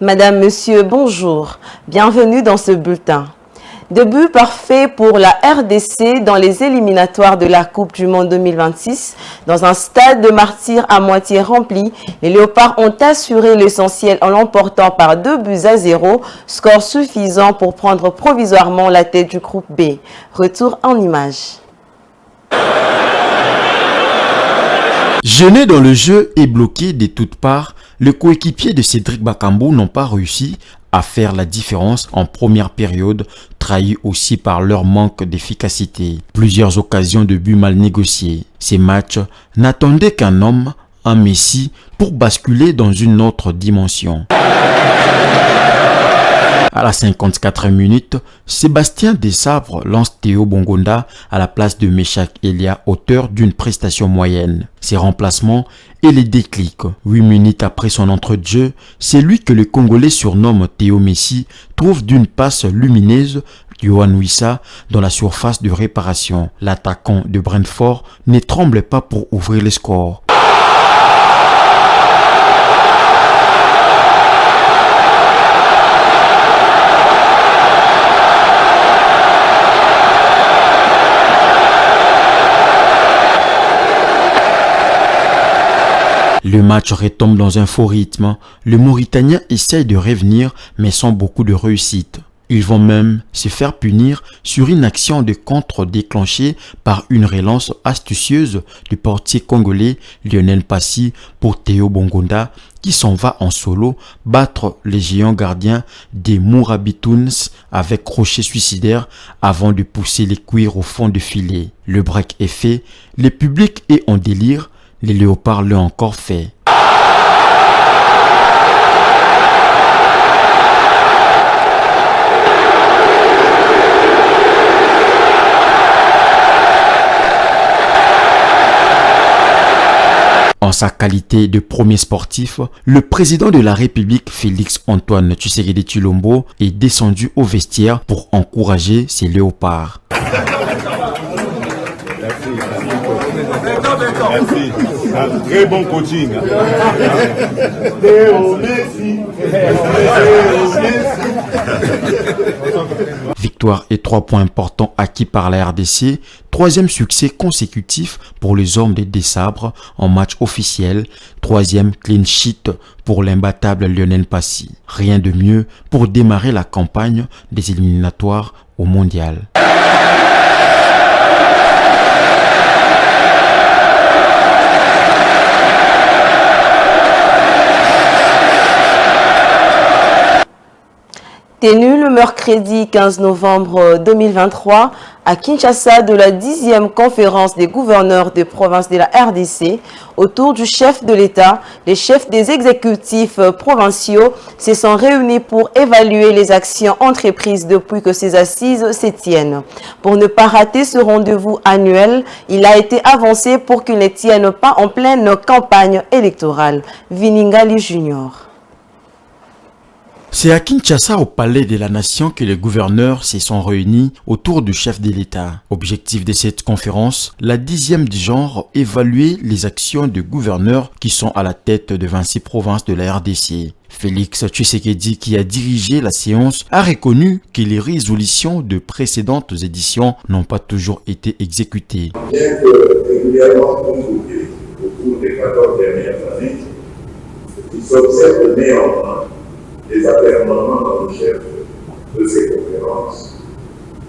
Madame, Monsieur, bonjour. Bienvenue dans ce bulletin. Début parfait pour la RDC dans les éliminatoires de la Coupe du Monde 2026. Dans un stade de martyrs à moitié rempli, les Léopards ont assuré l'essentiel en l'emportant par 2-0, score suffisant pour prendre provisoirement la tête du groupe B. Retour en images. Gêné dans le jeu et bloqué de toutes parts, le coéquipier de Cédric Bakambu n'ont pas réussi à faire la différence en première période, trahi aussi par leur manque d'efficacité. Plusieurs occasions de but mal négociées. Ces matchs n'attendaient qu'un homme, un Messi, pour basculer dans une autre dimension. À la 54e minute, Sébastien Desabre lance Théo Bongonda à la place de Meshak Elia, auteur d'une prestation moyenne. Ses remplacements et les déclics. 8 minutes après son entrée de jeu, c'est lui que le Congolais surnomme Théo Messi trouve d'une passe lumineuse Yohan Wissa dans la surface de réparation. L'attaquant de Brentford ne tremble pas pour ouvrir le score. Le match retombe dans un faux rythme. Le Mauritanien essaye de revenir, mais sans beaucoup de réussite. Ils vont même se faire punir sur une action de contre déclenchée par une relance astucieuse du portier congolais Lionel Passy pour Théo Bongonda, qui s'en va en solo battre les géants gardiens des Mourabitouns avec crochet suicidaire avant de pousser les cuirs au fond du filet. Le break est fait, le public est en délire. Les Léopards l'ont encore fait. En sa qualité de premier sportif, le président de la République, Félix Antoine Tshisekedi Tshilombo, est descendu au vestiaire pour encourager ses Léopards. Merci. Un très bon coaching. Victoire et 3 points importants acquis par la RDC. Troisième succès consécutif pour les hommes des Desabres en match officiel. Troisième clean sheet pour l'imbattable Lionel Passy. Rien de mieux pour démarrer la campagne des éliminatoires au mondial. Tenu le mercredi 15 novembre 2023 à Kinshasa de la 10e conférence des gouverneurs de province de la RDC, autour du chef de l'État, les chefs des exécutifs provinciaux se sont réunis pour évaluer les actions entreprises depuis que ces assises se tiennent. Pour ne pas rater ce rendez-vous annuel, il a été avancé pour qu'il ne tienne pas en pleine campagne électorale. Viningali Junior. C'est à Kinshasa, au palais de la nation, que les gouverneurs se sont réunis autour du chef de l'État. Objectif de cette conférence, la 10e du genre, évaluer les actions de gouverneurs qui sont à la tête de 26 provinces de la RDC. Félix Tshisekedi, qui a dirigé la séance, a reconnu que les résolutions de précédentes éditions n'ont pas toujours été exécutées. Bien que régulièrement convoqués au cours des 14 dernières années, il s'observe néanmoins des atermoiements dans le chef de ces conférences,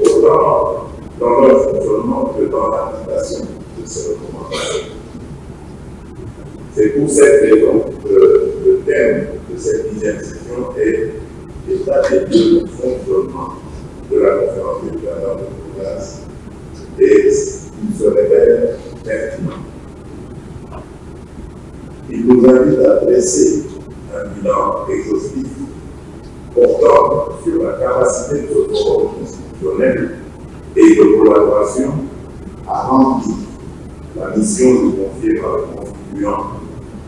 autant dans leur fonctionnement que dans l'application de ces recommandations. C'est pour cette raison que le thème de cette 10e session est l'état des lieux de fonctionnement de la conférence des gouverneurs de province et il se révèle pertinent. Il nous invite à dresser un bilan exhaustif portant sur la capacité de ce forum constitutionnel et de collaboration à remplir la mission confiée par le constituant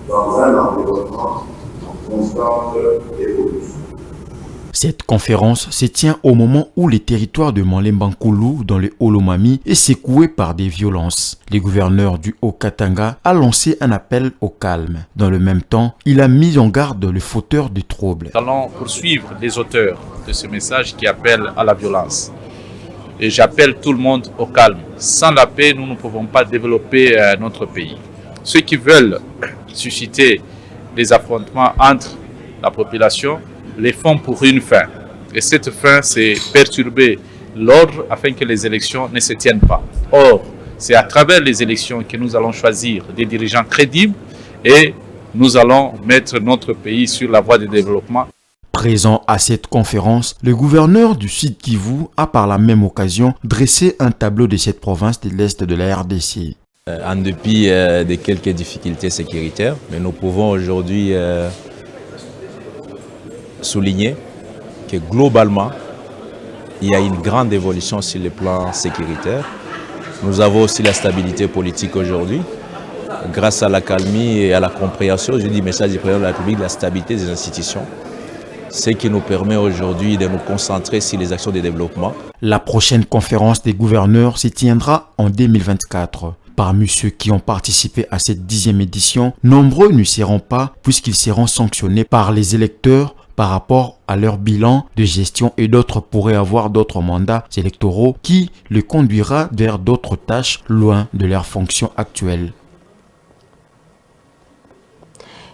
dans un environnement en constante évolution. Cette conférence se tient au moment où le territoire de Malemba-Nkulu dans le Haut-Lomami est secoué par des violences. Le gouverneur du Haut-Katanga a lancé un appel au calme. Dans le même temps, il a mis en garde le fauteur de troubles. Nous allons poursuivre les auteurs de ce message qui appelle à la violence. Et j'appelle tout le monde au calme. Sans la paix, nous ne pouvons pas développer notre pays. Ceux qui veulent susciter des affrontements entre la population les font pour une fin. Et cette fin, c'est perturber l'ordre afin que les élections ne se tiennent pas. Or, c'est à travers les élections que nous allons choisir des dirigeants crédibles et nous allons mettre notre pays sur la voie du développement. Présent à cette conférence, le gouverneur du Sud Kivu a par la même occasion dressé un tableau de cette province de l'Est de la RDC. En dépit de quelques difficultés sécuritaires, mais nous pouvons aujourd'hui souligner que globalement, il y a une grande évolution sur le plan sécuritaire. Nous avons aussi la stabilité politique aujourd'hui, grâce à la calmie et à la compréhension, je dis message du président de la République, de la stabilité des institutions, ce qui nous permet aujourd'hui de nous concentrer sur les actions de développement. La prochaine conférence des gouverneurs se tiendra en 2024. Parmi ceux qui ont participé à cette 10e édition, nombreux ne seront pas puisqu'ils seront sanctionnés par les électeurs par rapport à leur bilan de gestion et d'autres pourraient avoir d'autres mandats électoraux qui les conduira vers d'autres tâches loin de leurs fonctions actuelles.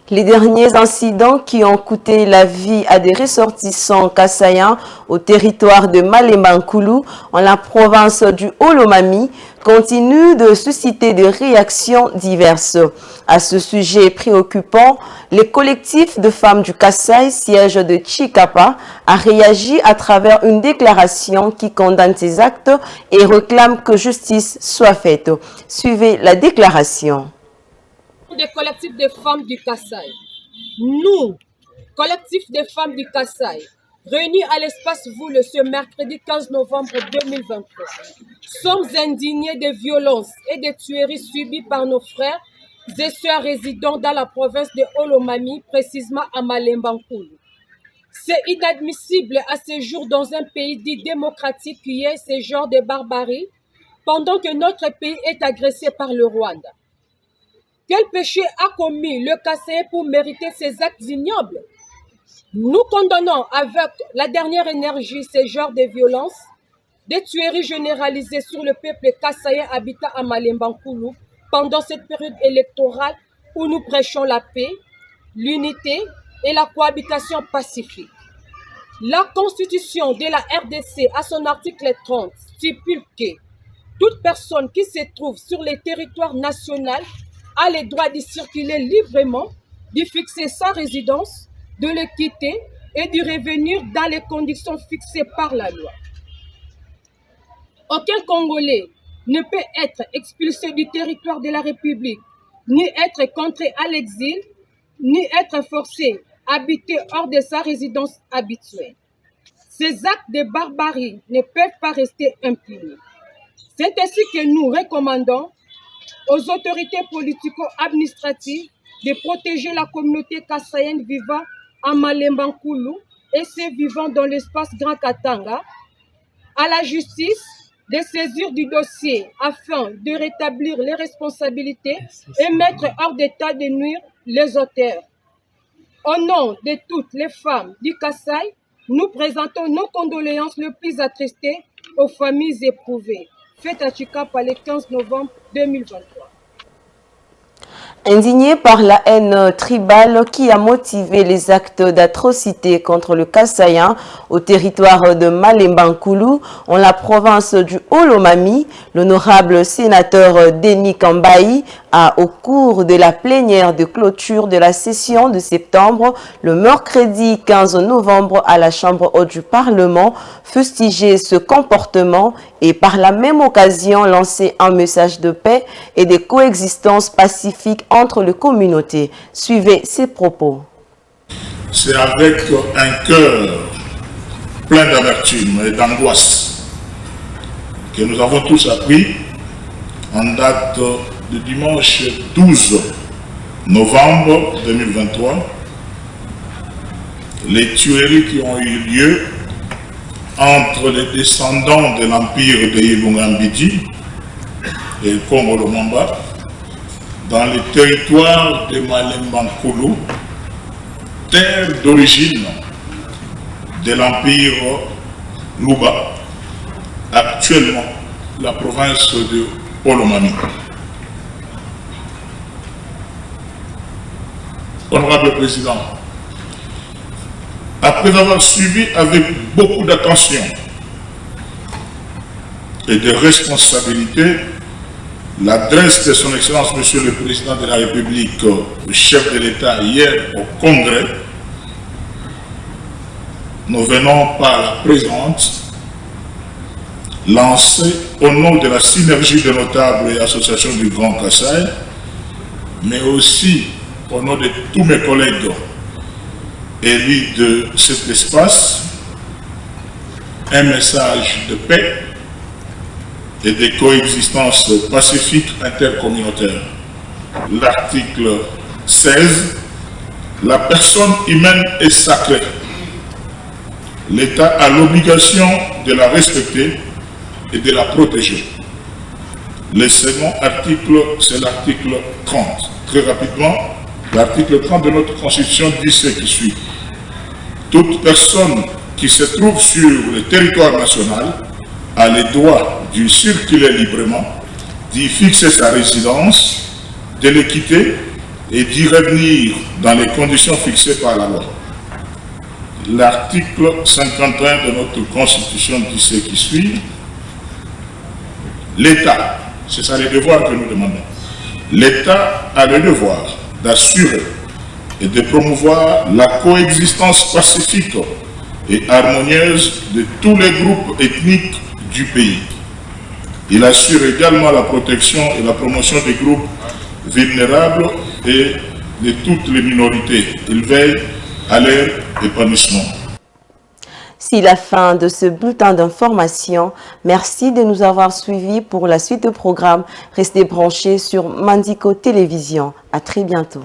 Les derniers incidents qui ont coûté la vie à des ressortissants kassaïens au territoire de Malemba-Nkulu, en la province du Haut-Lomami, continuent de susciter des réactions diverses. À ce sujet préoccupant, le collectif de femmes du Kasaï, siège de Chikapa, a réagi à travers une déclaration qui condamne ces actes et réclame que justice soit faite. Suivez la déclaration. Des collectifs de femmes du Kasaï. Nous, collectif des femmes du Kasaï, réunis à l'espace Voule ce mercredi 15 novembre 2023, sommes indignés des violences et des tueries subies par nos frères et sœurs résidant dans la province de Haut-Lomami, précisément à Malemba-Nkulu. C'est inadmissible à ce jour dans un pays dit démocratique qui est ce genre de barbarie, pendant que notre pays est agressé par le Rwanda. Quel péché a commis le Kasaï pour mériter ces actes ignobles? Nous condamnons avec la dernière énergie ces genres de violences, des tueries généralisées sur le peuple kasaïen habitant à Malemba-Nkulu pendant cette période électorale où nous prêchons la paix, l'unité et la cohabitation pacifique. La Constitution de la RDC, à son article 30, stipule que toute personne qui se trouve sur le territoire national a le droit de circuler librement, de fixer sa résidence, de le quitter et de revenir dans les conditions fixées par la loi. Aucun Congolais ne peut être expulsé du territoire de la République, ni être contraint à l'exil, ni être forcé à habiter hors de sa résidence habituelle. Ces actes de barbarie ne peuvent pas rester impunis. C'est ainsi que nous recommandons aux autorités politico-administratives de protéger la communauté kassaïenne vivant à Malemba-Nkulu et ceux vivant dans l'espace Grand Katanga, à la justice de saisir du dossier afin de rétablir les responsabilités et mettre hors d'état de nuire les auteurs. Au nom de toutes les femmes du Kasaï, nous présentons nos condoléances les plus attristées aux familles éprouvées. Fête à Chikapa le 15 novembre 2023. Indigné par la haine tribale qui a motivé les actes d'atrocité contre le Kasaïen au territoire de Malemba-Nkulu, en la province du Haut-Lomami, l'honorable sénateur Denis Kambaï a, au cours de la plénière de clôture de la session de septembre, le mercredi 15 novembre à la Chambre haute du Parlement, fustigé ce comportement et par la même occasion lancé un message de paix et de coexistence pacifique entre les communautés. Suivez ses propos. C'est avec un cœur plein d'amertume et d'angoisse que nous avons tous appris en date de dimanche 12 novembre 2023 les tueries qui ont eu lieu entre les descendants de l'empire de Ilungambidi et Congo-Lumumba dans les territoires de Malemba-Nkulu, terre d'origine de l'empire Luba, actuellement la province de Olomami. Honorable Président, après avoir suivi avec beaucoup d'attention et de responsabilité l'adresse de son Excellence Monsieur le Président de la République, le chef de l'État hier au Congrès, nous venons par la présente lancer au nom de la synergie de notables et associations du Grand Kassai, mais aussi au nom de tous mes collègues élus de cet espace, un message de paix et de coexistence pacifique intercommunautaire. L'article 16, la personne humaine est sacrée. L'État a l'obligation de la respecter et de la protéger. Le second article, c'est l'article 30. Très rapidement, l'article 30 de notre Constitution dit ce qui suit. Toute personne qui se trouve sur le territoire national a le droit d'y circuler librement, d'y fixer sa résidence, de le quitter et d'y revenir dans les conditions fixées par la loi. L'article 51 de notre Constitution dit ce qui suit. L'État, c'est ça le devoir que nous demandons, l'État a le devoir d'assurer et de promouvoir la coexistence pacifique et harmonieuse de tous les groupes ethniques du pays. Il assure également la protection et la promotion des groupes vulnérables et de toutes les minorités. Il veille à leur épanouissement. C'est la fin de ce bulletin d'information. Merci de nous avoir suivis pour la suite de programme. Restez branchés sur Mandiko Télévision. À très bientôt.